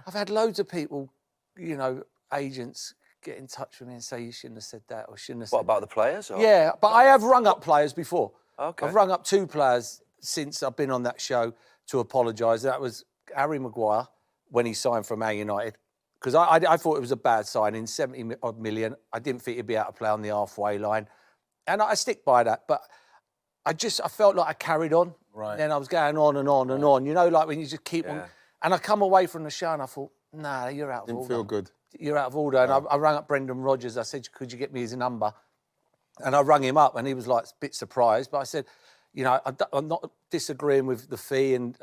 I've had loads of people, you know, agents get in touch with me and say you shouldn't have said that or shouldn't have said What about the players? Or? Yeah, but I have rung up players before. Okay. I've rung up 2 players since I've been on that show to apologise. That was Harry Maguire when he signed for Man United. Because I thought it was a bad signing, 70-odd million. I didn't think he'd be able to play on the halfway line. And I stick by that. But I felt like I carried on. Right. Then I was going on and on and on. You know, like when you just keep on. And I come away from the show and I thought, nah, you're out of order. Didn't feel good. You're out of order. And I rang up Brendan Rodgers. I said, could you get me his number? And I rang him up and he was like a bit surprised. But I said, you know, I'm not disagreeing with the fee and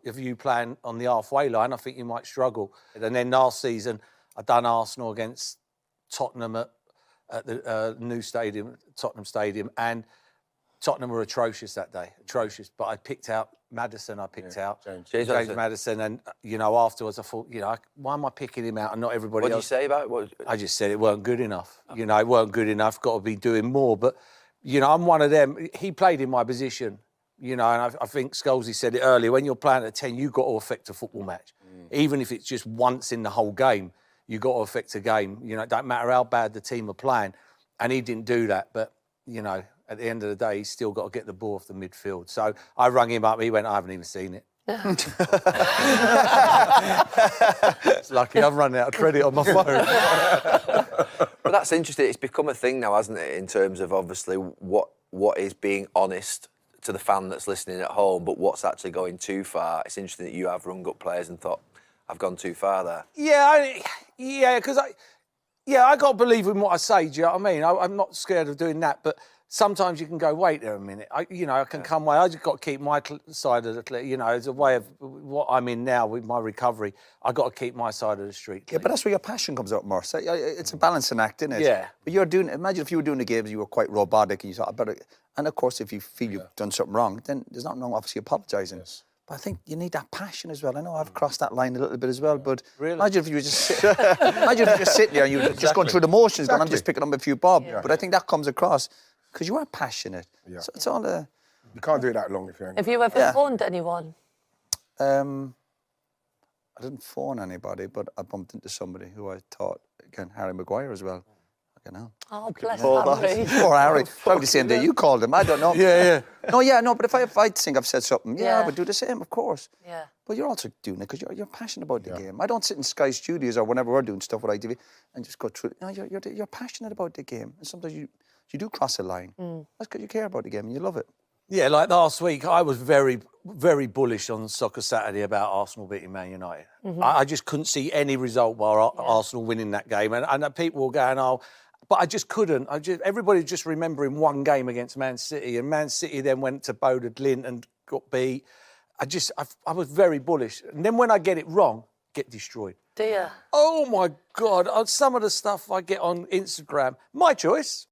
if you playing on the halfway line, I think you might struggle. And then last season, I done Arsenal against Tottenham at the new stadium, Tottenham Stadium, and Tottenham were atrocious that day, atrocious. But I picked out Maddison. James Maddison, and you know, afterwards I thought, you know, why am I picking him out and not everybody else? What did you say about it? I just said it weren't good enough. You know, it weren't good enough. Got to be doing more. But you know, I'm one of them. He played in my position. You know, and I think Scholesy said it earlier. When you're playing at 10, you've got to affect a football match, even if it's just once in the whole game. You've got to affect a game. You know, it don't matter how bad the team are playing. And he didn't do that. But, you know, at the end of the day, he's still got to get the ball off the midfield. So I rang him up. He went, I haven't even seen it. It's lucky I'm running out of credit on my phone. But that's interesting. It's become a thing now, hasn't it, in terms of obviously what is being honest to the fan that's listening at home, but what's actually going too far. It's interesting that you have rung up players and thought, I've gone too far there. Yeah, because I got to believe in what I say, do you know what I mean? I'm not scared of doing that, but sometimes you can go, wait there a minute. I can come away. I just got to keep my side of the, you know, as a way of what I'm in now with my recovery. I got to keep my side of the street clean. Yeah, but that's where your passion comes out, Merson. It's a balancing act, isn't it? Yeah. But you're doing. Imagine if you were doing the games, you were quite robotic, and you thought, I better. And of course, if you feel you've done something wrong, then there's nothing wrong, obviously, apologising. Yes. But I think you need that passion as well. I know I've crossed that line a little bit as well, but really? Imagine if you were just sitting there and you were just going through the motions, going, I'm just picking up a few bob. Yeah. But I think that comes across because you are passionate. Yeah. So it's all a... You can't do it that long if you're angry. Have you ever phoned anyone? I didn't phone anybody, but I bumped into somebody who I thought, again, Harry Maguire as well. Oh, bless Harry. Poor Harry. Probably the same day you called him. I don't know. No, but if I think I've said something, I would do the same, of course. Yeah. But you're also doing it because you're passionate about the game. I don't sit in Sky Studios or whenever we're doing stuff with ITV and just go through it. No, you're passionate about the game. And sometimes you do cross a line. That's because you care about the game and you love it. Yeah, like last week, I was very, very bullish on Soccer Saturday about Arsenal beating Man United. I just couldn't see any result while Arsenal winning that game. And people were going, oh... But I just couldn't. Everybody just remembering one game against Man City, and Man City then went to Bodo Glimt and got beat. I was very bullish. And then when I get it wrong, get destroyed. Dear. Oh, my God. Some of the stuff I get on Instagram, my choice.